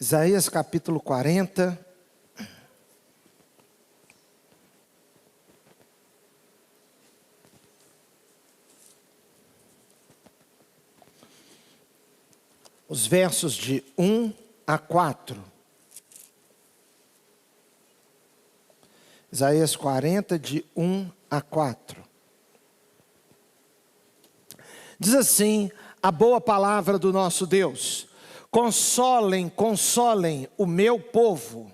Isaías capítulo 40. Os versos de 1 a 4. Isaías 40, de 1 a 4. Diz assim a boa palavra do nosso Deus: consolem, consolem o meu povo,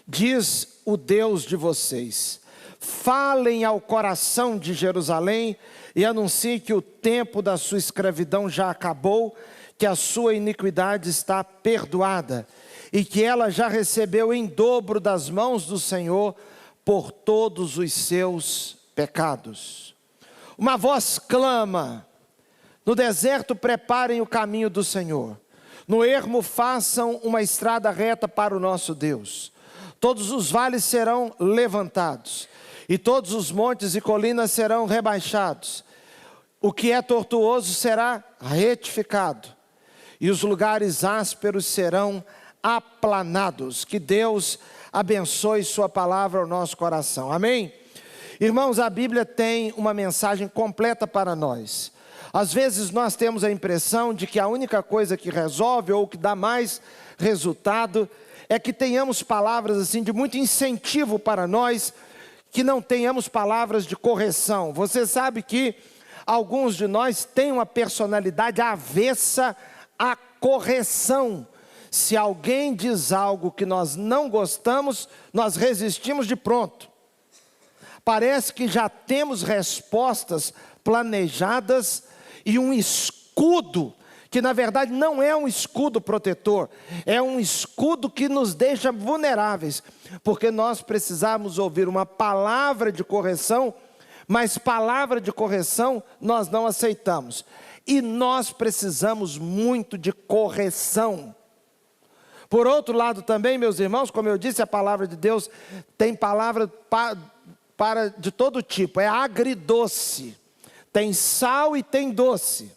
diz o Deus de vocês. Falem ao coração de Jerusalém e anunciem que o tempo da sua escravidão já acabou, que a sua iniquidade está perdoada e que ela já recebeu em dobro das mãos do Senhor por todos os seus pecados. Uma voz clama: no deserto preparem o caminho do Senhor, no ermo façam uma estrada reta para o nosso Deus. Todos os vales serão levantados e todos os montes e colinas serão rebaixados. O que é tortuoso será retificado e os lugares ásperos serão aplanados. Que Deus abençoe sua palavra ao nosso coração. Amém? Irmãos, a Bíblia tem uma mensagem completa para nós. Às vezes nós temos a impressão de que a única coisa que resolve ou que dá mais resultado é que tenhamos palavras assim de muito incentivo para nós, que não tenhamos palavras de correção. Você sabe que alguns de nós têm uma personalidade avessa à correção. Se alguém diz algo que nós não gostamos, nós resistimos de pronto. Parece que já temos respostas planejadas e um escudo, que na verdade não é um escudo protetor, é um escudo que nos deixa vulneráveis, porque nós precisamos ouvir uma palavra de correção, mas palavra de correção nós não aceitamos. E nós precisamos muito de correção. Por outro lado também, meus irmãos, como eu disse, a palavra de Deus tem palavra para de todo tipo, é agridoce. Tem sal e tem doce.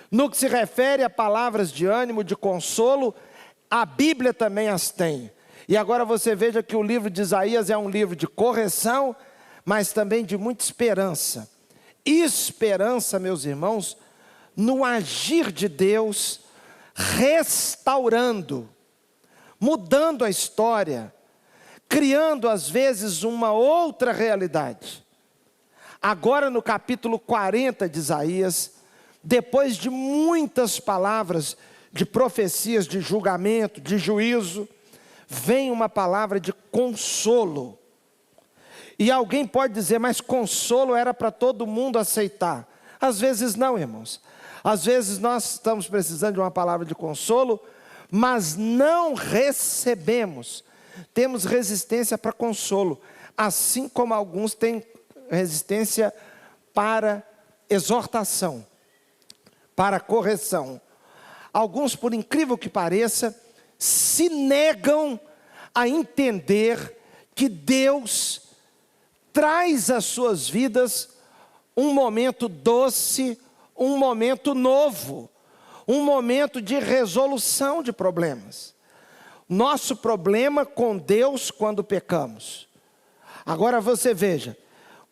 No que se refere a palavras de ânimo, de consolo, a Bíblia também as tem. E agora você veja que o livro de Isaías é um livro de correção, mas também de muita esperança. Esperança, meus irmãos, no agir de Deus, restaurando, mudando a história, criando às vezes uma outra realidade. Agora no capítulo 40 de Isaías, depois de muitas palavras de profecias, de julgamento, de juízo, vem uma palavra de consolo. E alguém pode dizer, mas consolo era para todo mundo aceitar. Às vezes não, irmãos. Às vezes nós estamos precisando de uma palavra de consolo, mas não recebemos. Temos resistência para consolo, assim como alguns têm resistência para exortação, para correção. Alguns, por incrível que pareça, se negam a entender que Deus traz às suas vidas um momento doce, um momento novo, um momento de resolução de problemas. Nosso problema com Deus quando pecamos. Agora você veja,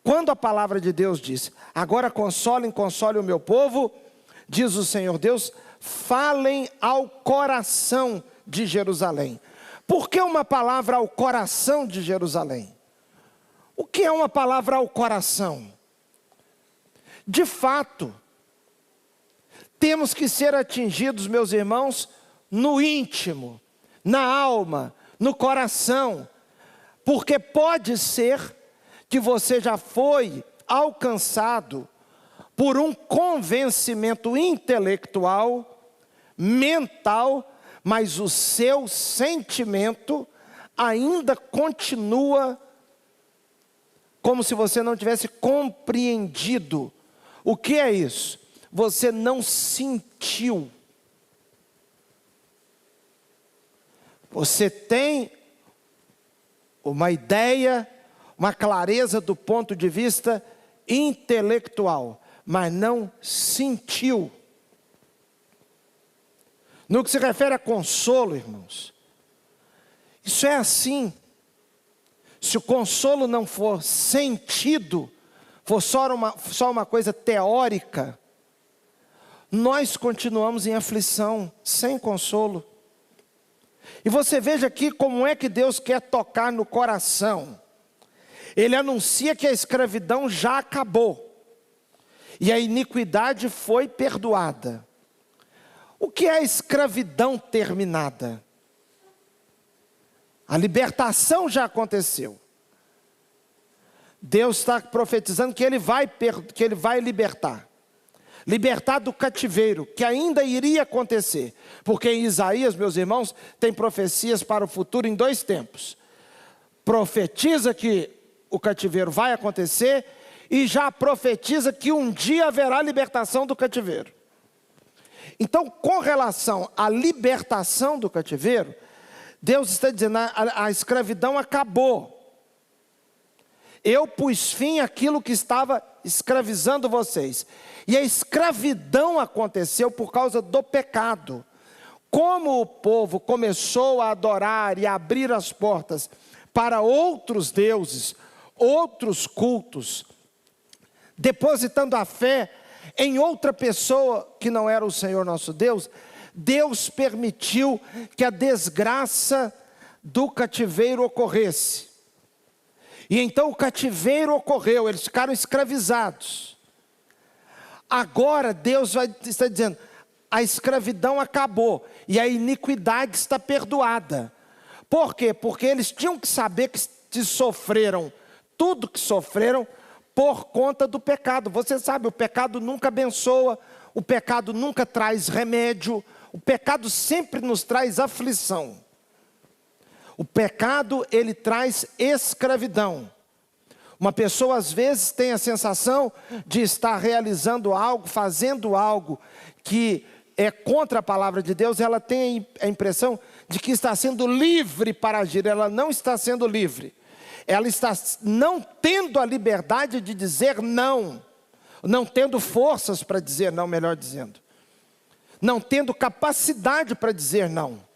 quando a palavra de Deus diz, agora consolem, consolem o meu povo, diz o Senhor Deus, falem ao coração de Jerusalém. Por que uma palavra ao coração de Jerusalém? O que é uma palavra ao coração? De fato, temos que ser atingidos, meus irmãos, no íntimo, na alma, no coração, porque pode ser que você já foi alcançado por um convencimento intelectual, mental, mas o seu sentimento ainda continua como se você não tivesse compreendido. O que é isso? Você não sentiu. Você tem uma ideia, uma clareza do ponto de vista intelectual, mas não sentiu. No que se refere a consolo, irmãos, isso é assim. Se o consolo não for sentido, for só uma coisa teórica, nós continuamos em aflição, sem consolo. E você veja aqui como é que Deus quer tocar no coração. Ele anuncia que a escravidão já acabou, e a iniquidade foi perdoada. O que é a escravidão terminada? A libertação já aconteceu. Deus está profetizando que Ele vai libertar. Libertar do cativeiro, que ainda iria acontecer. Porque em Isaías, meus irmãos, tem profecias para o futuro em 2 tempos. Profetiza que o cativeiro vai acontecer e já profetiza que um dia haverá libertação do cativeiro. Então, com relação à libertação do cativeiro, Deus está dizendo, a escravidão acabou. Eu pus fim àquilo que estava escravizando vocês. E a escravidão aconteceu por causa do pecado. Como o povo começou a adorar e a abrir as portas para outros deuses, outros cultos, depositando a fé em outra pessoa que não era o Senhor nosso Deus, Deus permitiu que a desgraça do cativeiro ocorresse. E então o cativeiro ocorreu, eles ficaram escravizados. Agora Deus está dizendo, a escravidão acabou e a iniquidade está perdoada. Por quê? Porque eles tinham que saber que sofreram, tudo que sofreram por conta do pecado. Você sabe, o pecado nunca abençoa, o pecado nunca traz remédio, o pecado sempre nos traz aflição. O pecado, ele traz escravidão. Uma pessoa às vezes tem a sensação de estar realizando algo, fazendo algo que é contra a palavra de Deus, ela tem a impressão de que está sendo livre para agir. Ela não está sendo livre. Ela está não tendo a liberdade de dizer não. Não tendo forças para dizer não, melhor dizendo. Não tendo capacidade para dizer não.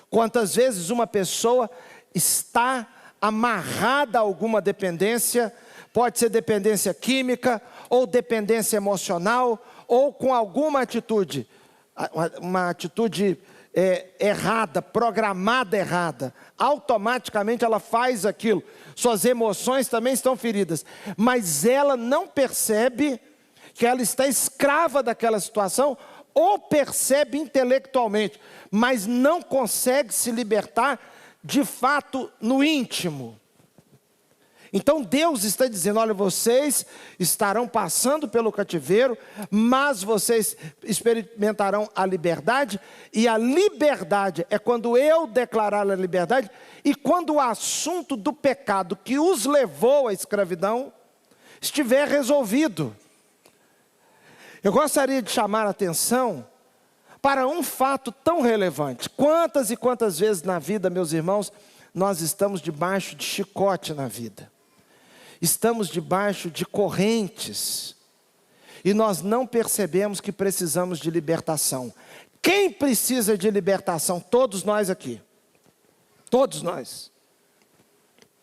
Quantas vezes uma pessoa está amarrada a alguma dependência, pode ser dependência química, ou dependência emocional, ou com alguma atitude, uma atitude errada, programada errada, automaticamente ela faz aquilo, suas emoções também estão feridas, mas ela não percebe que ela está escrava daquela situação, ou percebe intelectualmente, mas não consegue se libertar de fato no íntimo. Então Deus está dizendo, olha, vocês estarão passando pelo cativeiro, mas vocês experimentarão a liberdade, e a liberdade é quando eu declarar a liberdade, e quando o assunto do pecado que os levou à escravidão estiver resolvido. Eu gostaria de chamar a atenção para um fato tão relevante. Quantas e quantas vezes na vida, meus irmãos, nós estamos debaixo de chicote na vida. Estamos debaixo de correntes. E nós não percebemos que precisamos de libertação. Quem precisa de libertação? Todos nós aqui. Todos nós.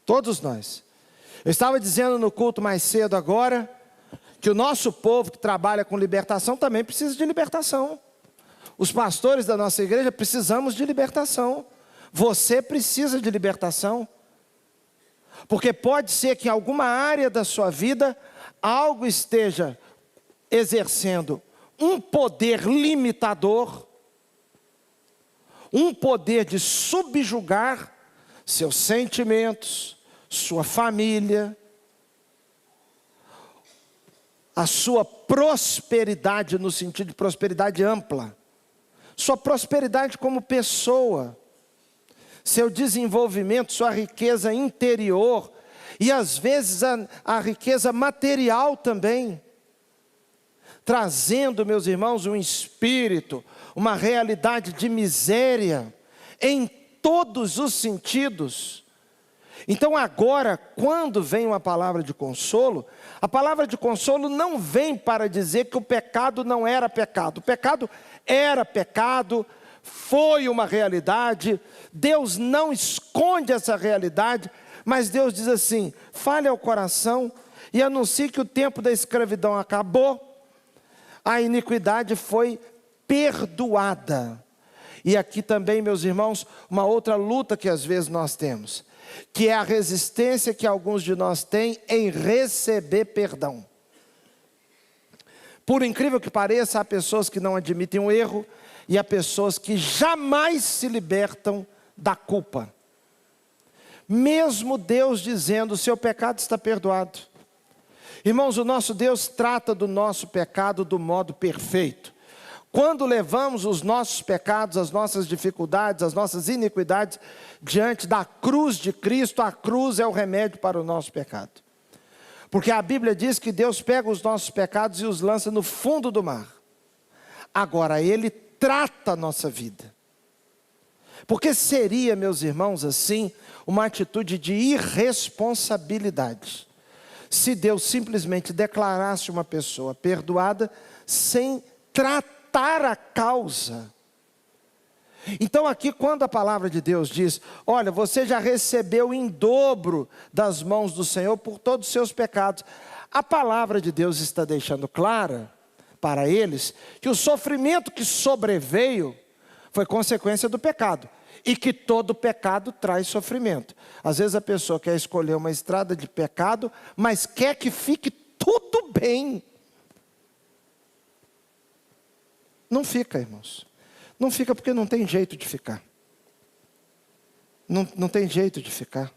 Todos nós. Eu estava dizendo no culto mais cedo agora, que o nosso povo que trabalha com libertação também precisa de libertação. Os pastores da nossa igreja precisamos de libertação. Você precisa de libertação. Porque pode ser que em alguma área da sua vida, algo esteja exercendo um poder limitador, um poder de subjugar seus sentimentos, sua família, a sua prosperidade no sentido de prosperidade ampla, sua prosperidade como pessoa, seu desenvolvimento, sua riqueza interior e às vezes a riqueza material também, trazendo, meus irmãos, um espírito, uma realidade de miséria em todos os sentidos. Então agora, quando vem uma palavra de consolo, a palavra de consolo não vem para dizer que o pecado não era pecado. O pecado era pecado, foi uma realidade, Deus não esconde essa realidade, mas Deus diz assim: fale ao coração e anuncie que o tempo da escravidão acabou, a iniquidade foi perdoada. E aqui também, meus irmãos, uma outra luta que às vezes nós temos, que é a resistência que alguns de nós têm em receber perdão. Por incrível que pareça, há pessoas que não admitem o erro, e há pessoas que jamais se libertam da culpa. Mesmo Deus dizendo: o seu pecado está perdoado. Irmãos, o nosso Deus trata do nosso pecado do modo perfeito. Quando levamos os nossos pecados, as nossas dificuldades, as nossas iniquidades diante da cruz de Cristo, a cruz é o remédio para o nosso pecado. Porque a Bíblia diz que Deus pega os nossos pecados e os lança no fundo do mar. Agora, Ele trata a nossa vida. Porque seria, meus irmãos, assim, uma atitude de irresponsabilidade, se Deus simplesmente declarasse uma pessoa perdoada, sem tratar a causa. Então aqui, quando a palavra de Deus diz: olha, você já recebeu em dobro das mãos do Senhor por todos os seus pecados, a palavra de Deus está deixando clara para eles que o sofrimento que sobreveio foi consequência do pecado, e que todo pecado traz sofrimento. Às vezes a pessoa quer escolher uma estrada de pecado, mas quer que fique tudo bem. Não fica, irmãos. Não fica, porque não tem jeito de ficar. Não tem jeito de ficar.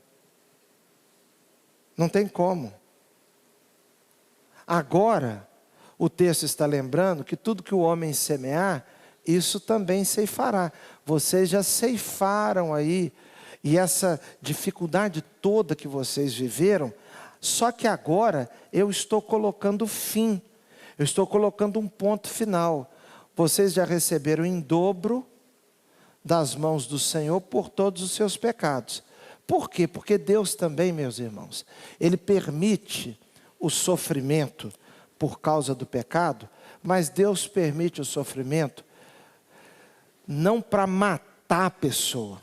Não tem como. Agora, o texto está lembrando que tudo que o homem semear, isso também ceifará. Vocês já ceifaram aí, e essa dificuldade toda que vocês viveram, só que agora eu estou colocando fim, eu estou colocando um ponto final. Vocês já receberam em dobro das mãos do Senhor por todos os seus pecados. Por quê? Porque Deus também, meus irmãos, Ele permite o sofrimento por causa do pecado, mas Deus permite o sofrimento não para matar a pessoa.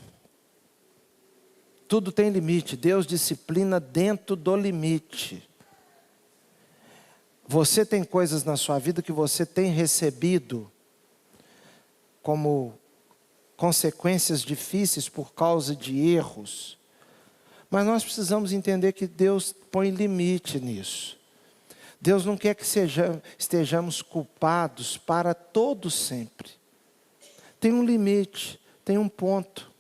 Tudo tem limite. Deus disciplina dentro do limite. Você tem coisas na sua vida que você tem recebido como consequências difíceis por causa de erros. Mas nós precisamos entender que Deus põe limite nisso. Deus não quer que estejamos culpados para todo sempre. Tem um limite, tem um ponto.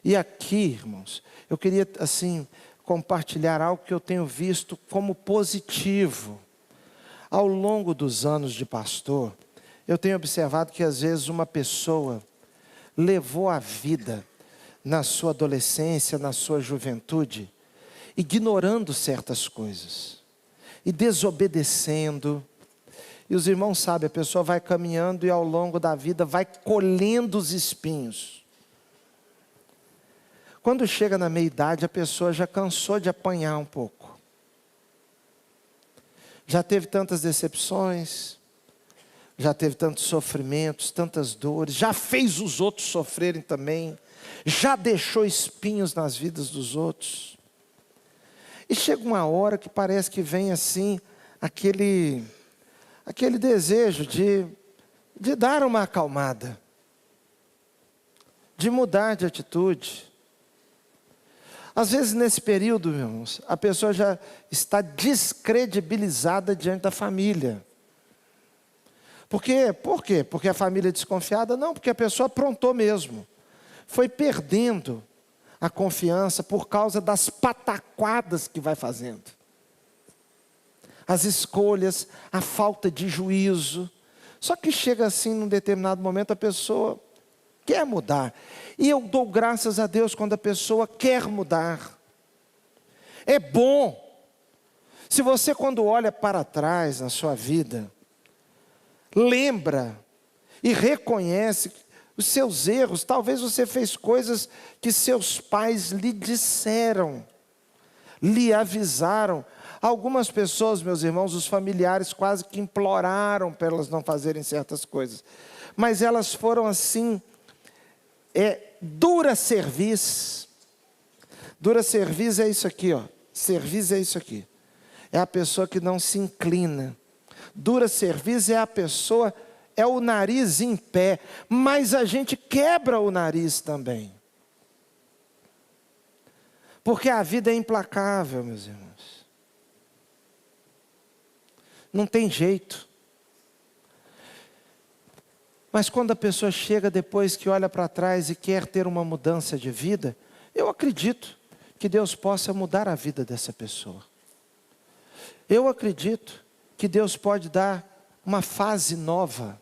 E aqui, irmãos, eu queria assim compartilhar algo que eu tenho visto como positivo. Ao longo dos anos de pastor, eu tenho observado que às vezes uma pessoa levou a vida na sua adolescência, na sua juventude, ignorando certas coisas e desobedecendo. E os irmãos sabem, a pessoa vai caminhando e ao longo da vida vai colhendo os espinhos. Quando chega na meia-idade, a pessoa já cansou de apanhar um pouco. Já teve tantas decepções, já teve tantos sofrimentos, tantas dores, já fez os outros sofrerem também, já deixou espinhos nas vidas dos outros. E chega uma hora que parece que vem assim, aquele desejo de dar uma acalmada, de mudar de atitude. Às vezes nesse período, meus irmãos, a pessoa já está descredibilizada diante da família. Por quê? Porque a família é desconfiada? Não, porque a pessoa aprontou mesmo. Foi perdendo a confiança por causa das pataquadas que vai fazendo. As escolhas, a falta de juízo. Só que chega assim, num determinado momento, a pessoa quer mudar. E eu dou graças a Deus quando a pessoa quer mudar. É bom. Se você, quando olha para trás na sua vida, lembra e reconhece os seus erros. Talvez você fez coisas que seus pais lhe disseram, lhe avisaram. Algumas pessoas, meus irmãos, os familiares quase que imploraram para elas não fazerem certas coisas. Mas elas foram assim, dura cerviz. Dura cerviz é isso aqui, ó. Cerviz é isso aqui. É a pessoa que não se inclina. Dura cerviz é a pessoa, é o nariz em pé. Mas a gente quebra o nariz também. Porque a vida é implacável, meus irmãos. Não tem jeito. Mas quando a pessoa chega depois que olha para trás e quer ter uma mudança de vida, eu acredito que Deus possa mudar a vida dessa pessoa. Eu acredito que Deus pode dar uma fase nova.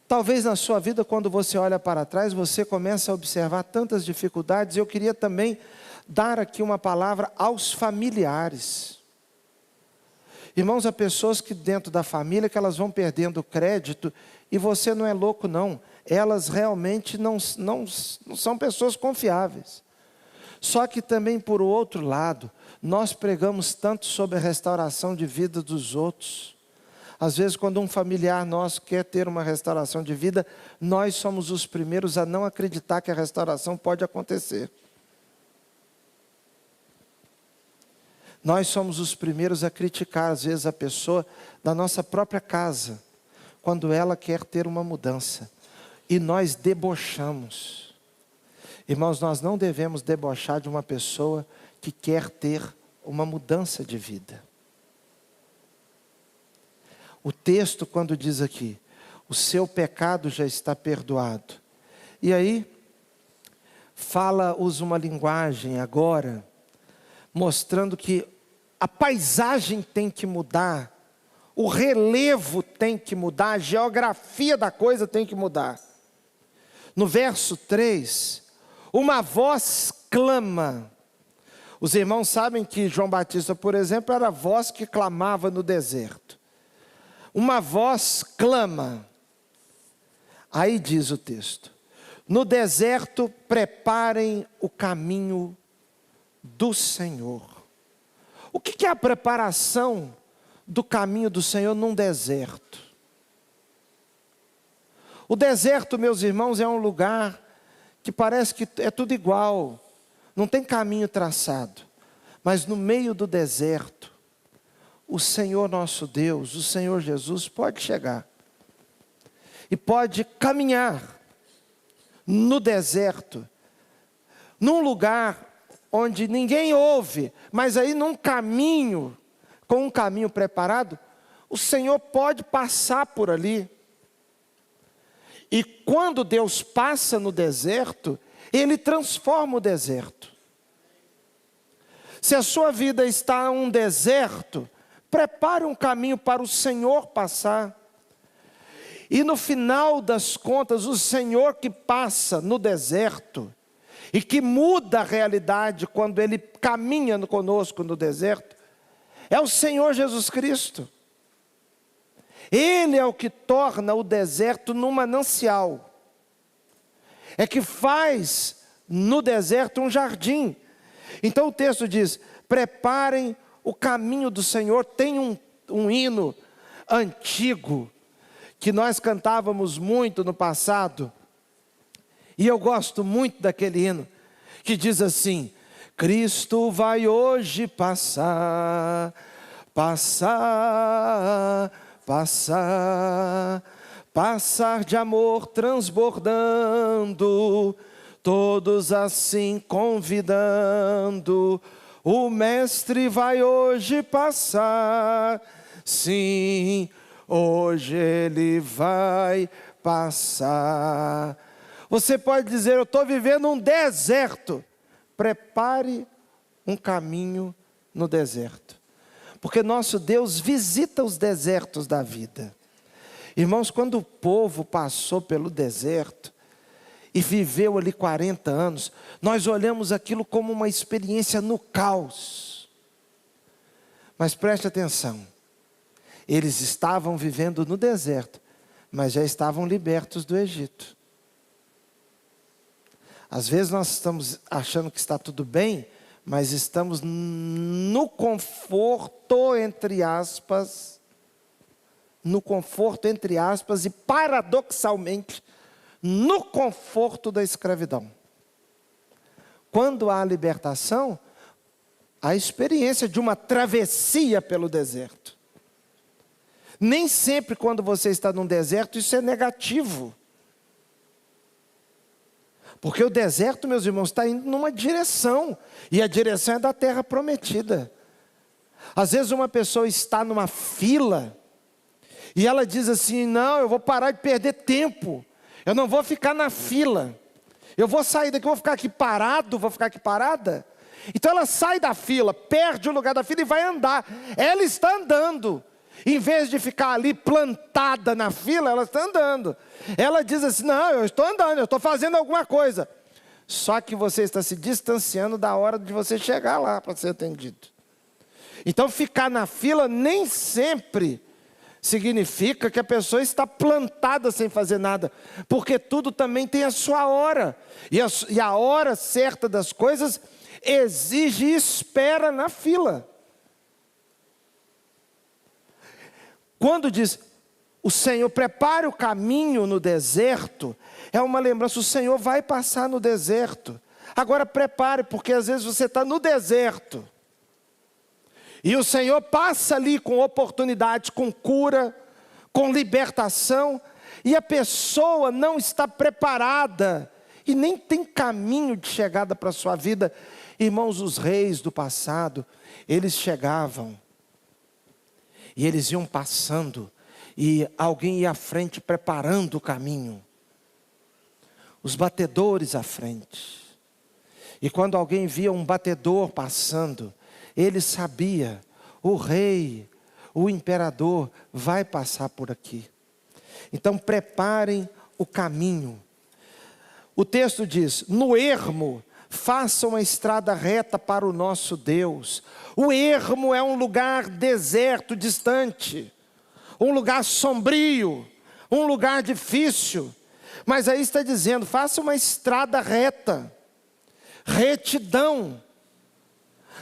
Talvez na sua vida, quando você olha para trás, você começa a observar tantas dificuldades. Eu queria também dar aqui uma palavra aos familiares. Irmãos, há pessoas que dentro da família que elas vão perdendo crédito, e você não é louco não, elas realmente não são pessoas confiáveis. Só que também por outro lado, nós pregamos tanto sobre a restauração de vida dos outros. Às vezes quando um familiar nosso quer ter uma restauração de vida, nós somos os primeiros a não acreditar que a restauração pode acontecer. Nós somos os primeiros a criticar, às vezes, a pessoa da nossa própria casa, quando ela quer ter uma mudança. E nós debochamos. Irmãos, nós não devemos debochar de uma pessoa que quer ter uma mudança de vida. O texto, quando diz aqui, o seu pecado já está perdoado. E aí, usa uma linguagem agora, mostrando que a paisagem tem que mudar, o relevo tem que mudar, a geografia da coisa tem que mudar. No verso 3, uma voz clama. Os irmãos sabem que João Batista, por exemplo, era a voz que clamava no deserto. Uma voz clama. Aí diz o texto: no deserto preparem o caminho do Senhor. O que é a preparação do caminho do Senhor num deserto? O deserto, meus irmãos, é um lugar que parece que é tudo igual, não tem caminho traçado. Mas no meio do deserto, o Senhor nosso Deus, o Senhor Jesus pode chegar e pode caminhar no deserto, num lugar onde ninguém ouve, mas aí num caminho, com um caminho preparado, o Senhor pode passar por ali. E quando Deus passa no deserto, Ele transforma o deserto. Se a sua vida está um deserto, prepare um caminho para o Senhor passar. E no final das contas, o Senhor que passa no deserto, e que muda a realidade quando Ele caminha conosco no deserto, é o Senhor Jesus Cristo. Ele é o que torna o deserto num manancial. É que faz no deserto um jardim. Então o texto diz: preparem o caminho do Senhor. Tem um hino antigo, que nós cantávamos muito no passado, e eu gosto muito daquele hino, que diz assim: Cristo vai hoje passar, passar, passar, passar de amor transbordando, todos assim convidando. O Mestre vai hoje passar, sim, hoje Ele vai passar. Você pode dizer: eu estou vivendo um deserto. Prepare um caminho no deserto. Porque nosso Deus visita os desertos da vida. Irmãos, quando o povo passou pelo deserto e viveu ali 40 anos, nós olhamos aquilo como uma experiência no caos. Mas preste atenção, eles estavam vivendo no deserto, mas já estavam libertos do Egito. Às vezes nós estamos achando que está tudo bem, mas estamos no conforto, entre aspas, e paradoxalmente, no conforto da escravidão. Quando há libertação, a experiência de uma travessia pelo deserto. Nem sempre quando você está num deserto isso é negativo. Porque o deserto, meus irmãos, está indo numa direção. E a direção é da terra prometida. Às vezes uma pessoa está numa fila e ela diz assim, não, eu vou parar de perder tempo. Eu não vou ficar na fila. Eu vou sair daqui, vou ficar aqui parado, vou ficar aqui parada. Então ela sai da fila, perde o lugar da fila e vai andar. Ela está andando. Em vez de ficar ali plantada na fila, ela está andando. Ela diz assim, não, eu estou andando, eu estou fazendo alguma coisa. Só que você está se distanciando da hora de você chegar lá para ser atendido. Então ficar na fila nem sempre significa que a pessoa está plantada sem fazer nada. Porque tudo também tem a sua hora. E a hora certa das coisas exige espera na fila. Quando diz, o Senhor prepare o caminho no deserto, é uma lembrança, o Senhor vai passar no deserto. Agora prepare, porque às vezes você está no deserto, e o Senhor passa ali com oportunidade, com cura, com libertação, e a pessoa não está preparada, e nem tem caminho de chegada para a sua vida. Irmãos, os reis do passado, eles chegavam, e eles iam passando, e alguém ia à frente preparando o caminho. Os batedores à frente. E quando alguém via um batedor passando, ele sabia, o rei, o imperador vai passar por aqui. Então preparem o caminho. O texto diz, no ermo, façam uma estrada reta para o nosso Deus. O ermo é um lugar deserto, distante. Um lugar sombrio. Um lugar difícil. Mas aí está dizendo, faça uma estrada reta. Retidão.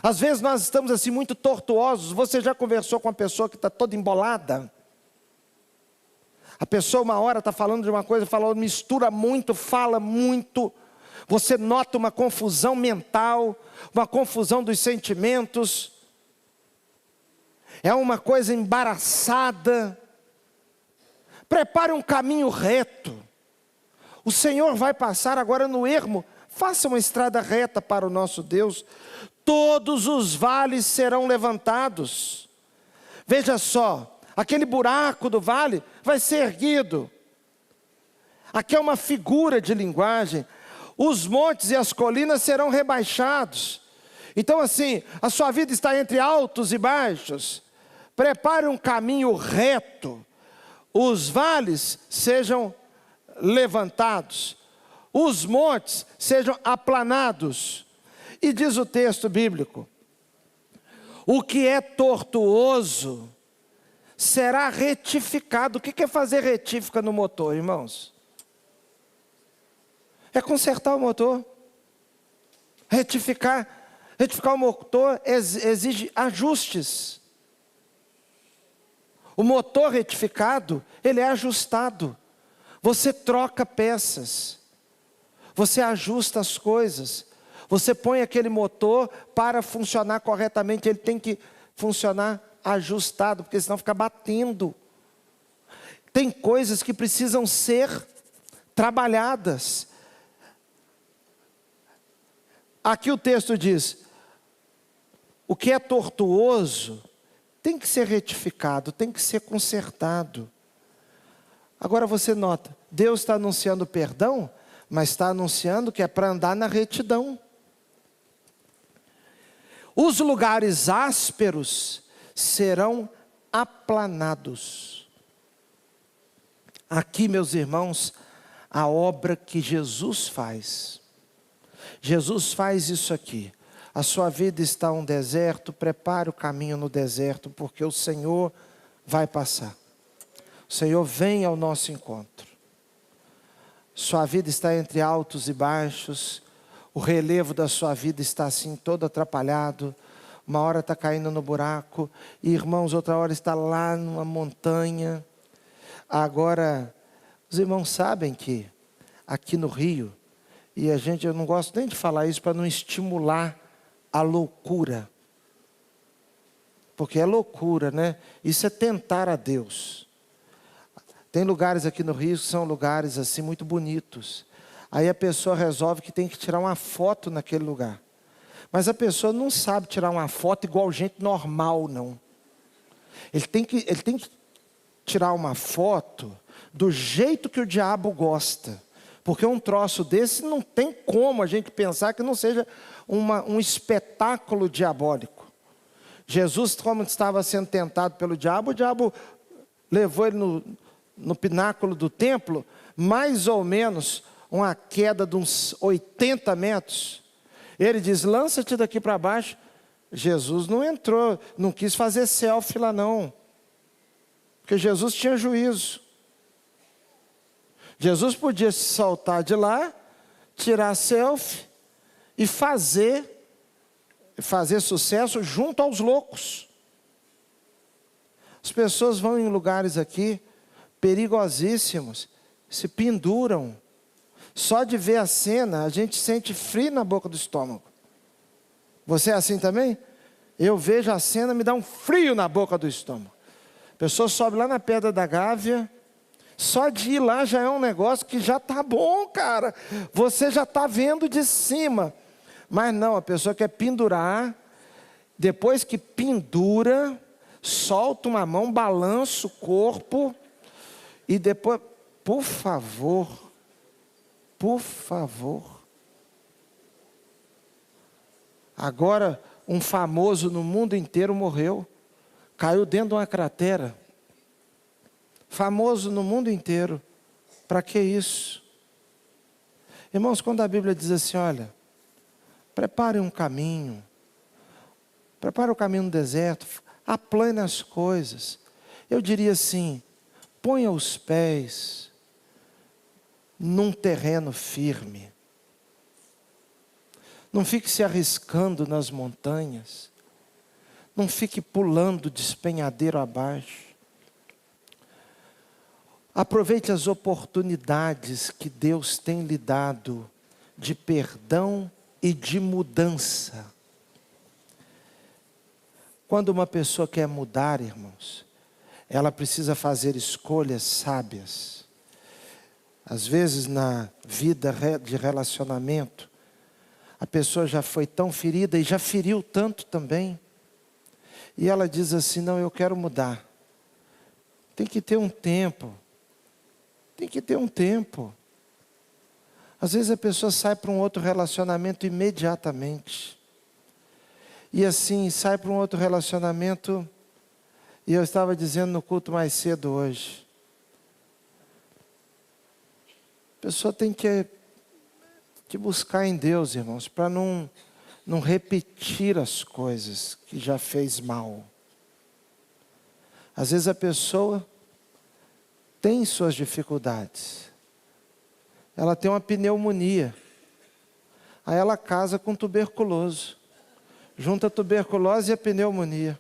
Às vezes nós estamos assim muito tortuosos. Você já conversou com uma pessoa que está toda embolada? A pessoa uma hora está falando de uma coisa, mistura muito, fala muito. Você nota uma confusão mental, uma confusão dos sentimentos. É uma coisa embaraçada. Prepare um caminho reto. O Senhor vai passar agora no ermo. Faça uma estrada reta para o nosso Deus. Todos os vales serão levantados. Veja só, aquele buraco do vale vai ser erguido. Aqui é uma figura de linguagem. Os montes e as colinas serão rebaixados. Então assim, a sua vida está entre altos e baixos. Prepare um caminho reto. Os vales sejam levantados. Os montes sejam aplanados. E diz o texto bíblico, o que é tortuoso será retificado. O que é fazer retífica no motor, irmãos? É consertar o motor. Retificar o motor exige ajustes. O motor retificado, ele é ajustado. Você troca peças. Você ajusta as coisas. Você põe aquele motor para funcionar corretamente. Ele tem que funcionar ajustado, porque senão fica batendo. Tem coisas que precisam ser trabalhadas. Aqui o texto diz, o que é tortuoso tem que ser retificado, tem que ser consertado. Agora você nota, Deus está anunciando perdão, mas está anunciando que é para andar na retidão. Os lugares ásperos serão aplanados. Aqui, meus irmãos, a obra que Jesus faz. Jesus faz isso aqui. A sua vida está um deserto, prepare o caminho no deserto, porque o Senhor vai passar. O Senhor vem ao nosso encontro. Sua vida está entre altos e baixos. o relevo da sua vida está assim todo atrapalhado, uma hora está caindo no buraco, e irmãos, outra hora está lá numa montanha. Agora, os irmãos sabem que aqui no Rio, e eu não gosto nem de falar isso para não estimular a loucura, porque é loucura, né? Isso é tentar a Deus. Tem lugares aqui no Rio que são lugares assim muito bonitos. Aí a pessoa resolve que tem que tirar uma foto naquele lugar. Mas a pessoa não sabe tirar uma foto igual gente normal, não. Ele tem que tirar uma foto do jeito que o diabo gosta. Porque um troço desse não tem como a gente pensar que não seja um espetáculo diabólico. Jesus, como estava sendo tentado pelo diabo, o diabo levou ele no pináculo do templo, mais ou menos uma queda de uns 80 metros. Ele diz, lança-te daqui para baixo. Jesus não entrou, não quis fazer selfie lá não. Porque Jesus tinha juízo. Jesus podia se soltar de lá, tirar selfie e fazer sucesso junto aos loucos. As pessoas vão em lugares aqui perigosíssimos, se penduram. Só de ver a cena, a gente sente frio na boca do estômago. Você é assim também? Eu vejo a cena, me dá um frio na boca do estômago. A pessoa sobe lá na Pedra da Gávea, só de ir lá já é um negócio que já está bom, cara. Você já está vendo de cima. Mas não, a pessoa quer pendurar, depois que pendura, solta uma mão, balança o corpo, e depois, por favor, agora um famoso no mundo inteiro morreu, caiu dentro de uma cratera, famoso no mundo inteiro, para que isso? Irmãos, quando a Bíblia diz assim, olha, prepare um caminho, prepare o caminho no deserto, aplane as coisas, eu diria assim, ponha os pés num terreno firme. Não fique se arriscando nas montanhas. Não fique pulando despenhadeiro abaixo. Aproveite as oportunidades que Deus tem lhe dado de perdão e de mudança. Quando uma pessoa quer mudar, irmãos, ela precisa fazer escolhas sábias. Às vezes na vida de relacionamento, a pessoa já foi tão ferida e já feriu tanto também. E ela diz assim, não, eu quero mudar. Tem que ter um tempo. Tem que ter um tempo. Às vezes a pessoa sai para um outro relacionamento imediatamente. E assim, sai para um outro relacionamento. E eu estava dizendo no culto mais cedo hoje. A pessoa tem que buscar em Deus, irmãos, para não repetir as coisas que já fez mal. Às vezes a pessoa tem suas dificuldades. Ela tem uma pneumonia. Aí ela casa com tuberculoso. Junta a tuberculose e a pneumonia.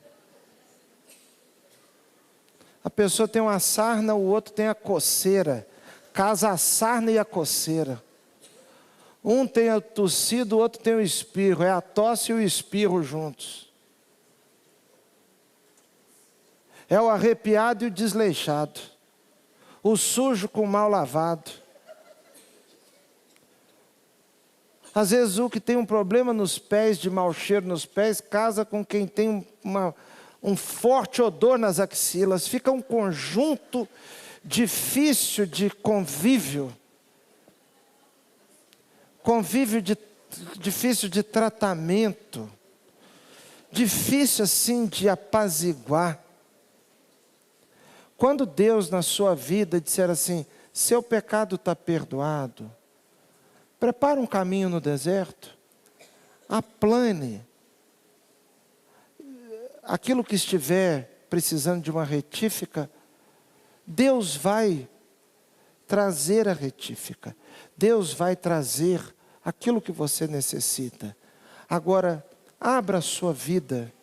A pessoa tem uma sarna, o outro tem a coceira. Casa a sarna e a coceira. Um tem a tossido, o outro tem o espirro. É a tosse e o espirro juntos. É o arrepiado e o desleixado. O sujo com o mal lavado. Às vezes o que tem um problema nos pés, de mau cheiro nos pés, casa com quem tem um forte odor nas axilas. Fica um conjunto difícil de convívio. Difícil de tratamento. Difícil assim de apaziguar. Quando Deus na sua vida disser assim, seu pecado está perdoado, prepara um caminho no deserto, aplane aquilo que estiver precisando de uma retífica, Deus vai trazer a retífica, Deus vai trazer aquilo que você necessita. Agora, abra a sua vida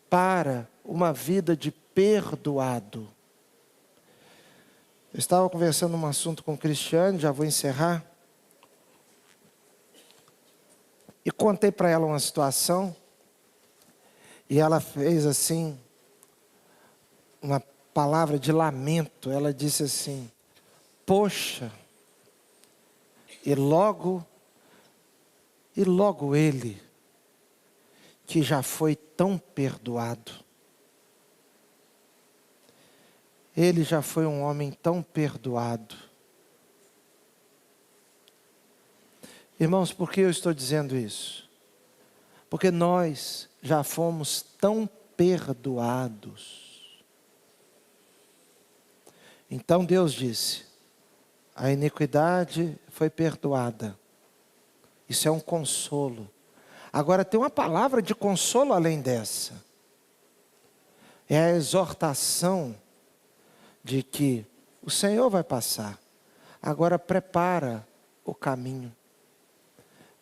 para uma vida de perdoado. Eu estava conversando um assunto com o Cristiane, já vou encerrar. E contei para ela uma situação. E ela fez assim, uma palavra de lamento. Ela disse assim: poxa, e logo ele, que já foi tão perdoado. Ele já foi um homem tão perdoado. Irmãos, por que eu estou dizendo isso? Porque nós já fomos tão perdoados. Então Deus disse: a iniquidade foi perdoada. Isso é um consolo. Agora tem uma palavra de consolo além dessa. É a exortação de que o Senhor vai passar. Agora prepara o caminho.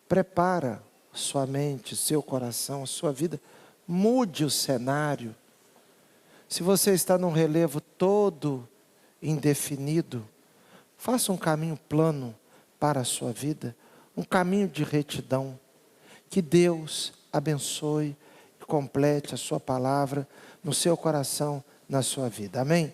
Prepara sua mente, seu coração, sua vida. Mude o cenário. Se você está num relevo todo indefinido, faça um caminho plano para a sua vida. Um caminho de retidão. Que Deus abençoe e complete a sua palavra no seu coração, na sua vida. Amém?